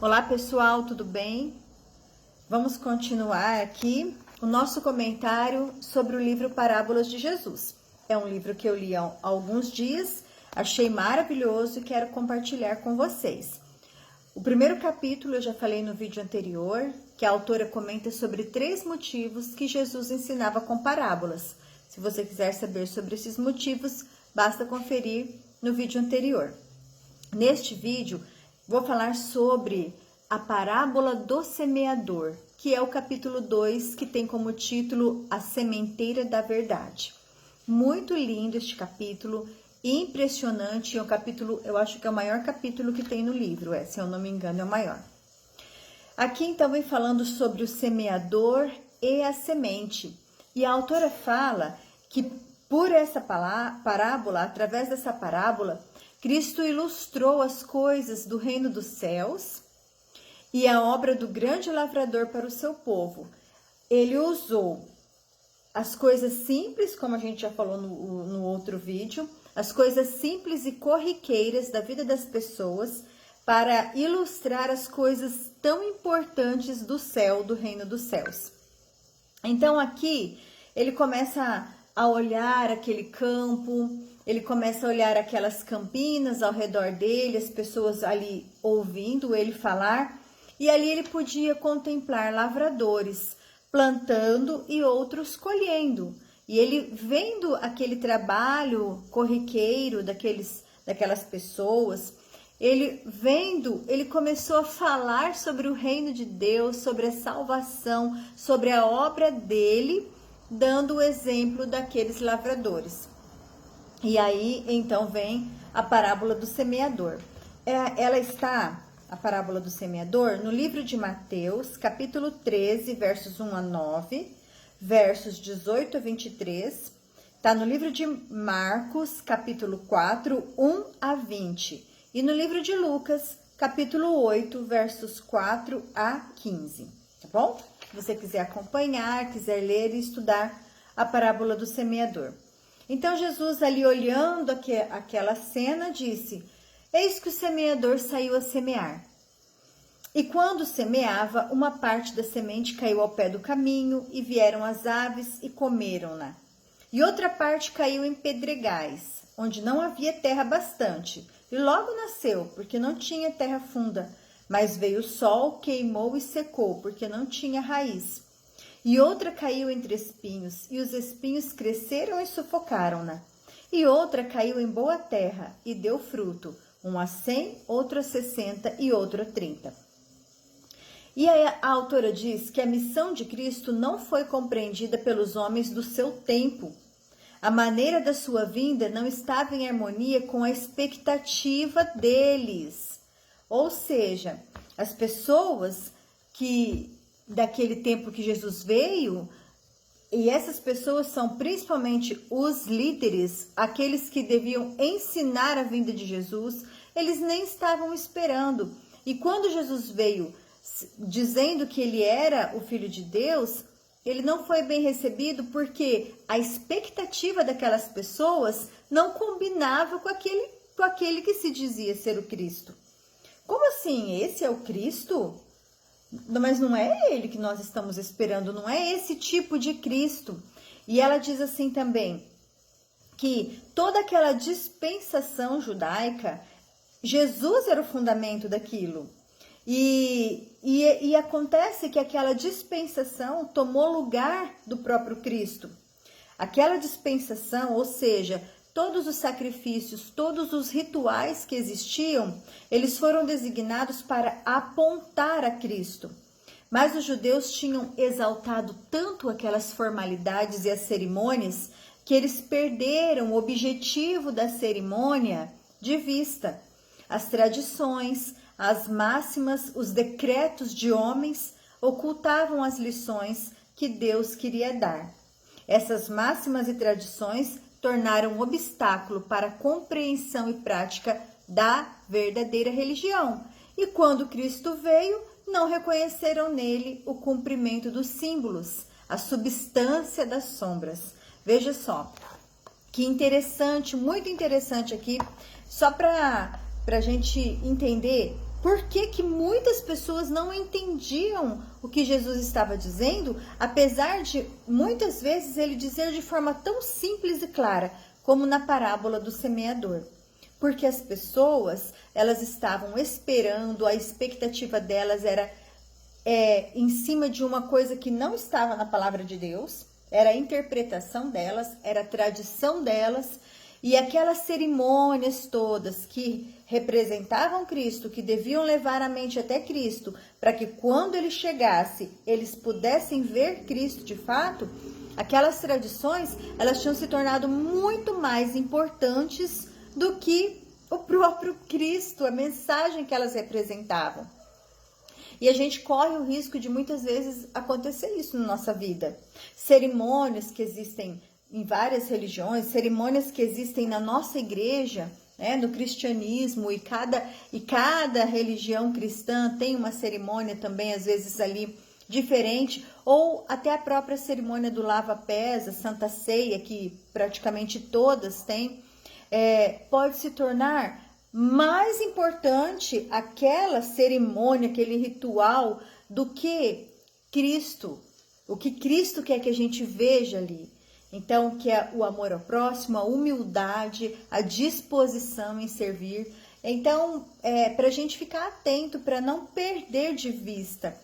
Olá pessoal, tudo bem? Vamos continuar aqui o nosso comentário sobre o livro Parábolas de Jesus. É um livro que eu li há alguns dias, achei maravilhoso e quero compartilhar com vocês. O primeiro capítulo eu já falei no vídeo anterior, que a autora comenta sobre 3 motivos que Jesus ensinava com parábolas. Se você quiser saber sobre esses motivos, basta conferir no vídeo anterior. Neste vídeo, vou falar sobre a parábola do semeador, que é o capítulo 2, que tem como título A Sementeira da Verdade. Muito lindo este capítulo, impressionante, é um capítulo, eu acho que é o maior capítulo que tem no livro, se eu não me engano é o maior. Aqui então vem falando sobre o semeador e a semente, e a autora fala que por essa parábola, através dessa parábola, Cristo ilustrou as coisas do reino dos céus e a obra do grande lavrador para o seu povo. Ele usou as coisas simples, como a gente já falou no outro vídeo, as coisas simples e corriqueiras da vida das pessoas para ilustrar as coisas tão importantes do céu, do reino dos céus. Então aqui ele começa a olhar aquele campo, ele começa a olhar aquelas campinas ao redor dele, as pessoas ali ouvindo ele falar, e ali ele podia contemplar lavradores plantando e outros colhendo. E ele vendo aquele trabalho corriqueiro daquelas pessoas, ele começou a falar sobre o reino de Deus, sobre a salvação, sobre a obra dele, dando o exemplo daqueles lavradores. E aí, então, vem a parábola do semeador. Ela está, a parábola do semeador, no livro de Mateus, capítulo 13, versos 1 a 9, versos 18 a 23. Está no livro de Marcos, capítulo 4, 1 a 20. E no livro de Lucas, capítulo 8, versos 4 a 15. Tá bom? Se você quiser acompanhar, quiser ler e estudar a parábola do semeador. Então, Jesus, ali olhando aquela cena, disse: Eis que o semeador saiu a semear. E quando semeava, uma parte da semente caiu ao pé do caminho, e vieram as aves e comeram-na. E outra parte caiu em pedregais, onde não havia terra bastante, e logo nasceu, porque não tinha terra funda. Mas veio o sol, queimou e secou, porque não tinha raiz. E outra caiu entre espinhos, e os espinhos cresceram e sufocaram-na. E outra caiu em boa terra, e deu fruto, um a 100, outro a 60 e outro a 30. E a autora diz que a missão de Cristo não foi compreendida pelos homens do seu tempo. A maneira da sua vinda não estava em harmonia com a expectativa deles. Ou seja, as pessoas daquele tempo que Jesus veio, e essas pessoas são principalmente os líderes, aqueles que deviam ensinar a vinda de Jesus, eles nem estavam esperando. E quando Jesus veio dizendo que ele era o Filho de Deus, ele não foi bem recebido porque a expectativa daquelas pessoas não combinava com aquele que se dizia ser o Cristo. Como assim? Esse é o Cristo? Mas não é ele que nós estamos esperando, não é esse tipo de Cristo. E ela diz assim também, que toda aquela dispensação judaica, Jesus era o fundamento daquilo. E acontece que aquela dispensação tomou lugar do próprio Cristo. Aquela dispensação, ou seja, todos os sacrifícios, todos os rituais que existiam, eles foram designados para apontar a Cristo. Mas os judeus tinham exaltado tanto aquelas formalidades e as cerimônias que eles perderam o objetivo da cerimônia de vista. As tradições, as máximas, os decretos de homens ocultavam as lições que Deus queria dar. Essas máximas e tradições tornaram um obstáculo para a compreensão e prática da verdadeira religião. E quando Cristo veio, não reconheceram nele o cumprimento dos símbolos, a substância das sombras. Veja só, que interessante, muito interessante aqui, só para a gente entender Por que que muitas pessoas não entendiam o que Jesus estava dizendo, apesar de muitas vezes ele dizer de forma tão simples e clara, como na parábola do semeador? Porque as pessoas, elas estavam esperando, a expectativa delas era em cima de uma coisa que não estava na palavra de Deus, era a interpretação delas, era a tradição delas, e aquelas cerimônias todas que representavam Cristo, que deviam levar a mente até Cristo, para que quando ele chegasse, eles pudessem ver Cristo de fato, aquelas tradições, elas tinham se tornado muito mais importantes do que o próprio Cristo, a mensagem que elas representavam. E a gente corre o risco de muitas vezes acontecer isso na nossa vida. Cerimônias que existem em várias religiões, cerimônias que existem na nossa igreja, né, no cristianismo, e cada religião cristã tem uma cerimônia também, às vezes ali diferente, ou até a própria cerimônia do lava-pés, a Santa Ceia, que praticamente todas têm, pode se tornar mais importante aquela cerimônia, aquele ritual, do que Cristo, o que Cristo quer que a gente veja ali. Então, que é o amor ao próximo, a humildade, a disposição em servir. Então, para a gente ficar atento, para não perder de vista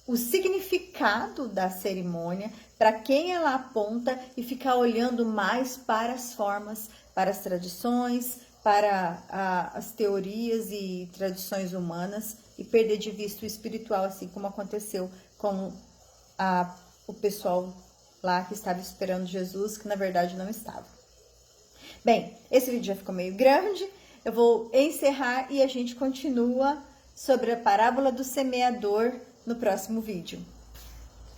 o significado da cerimônia, para quem ela aponta, e ficar olhando mais para as formas, para as tradições, para as teorias e tradições humanas, e perder de vista o espiritual, assim como aconteceu com o pessoal lá que estava esperando Jesus, que na verdade não estava. Bem, esse vídeo já ficou meio grande, eu vou encerrar e a gente continua sobre a parábola do semeador no próximo vídeo.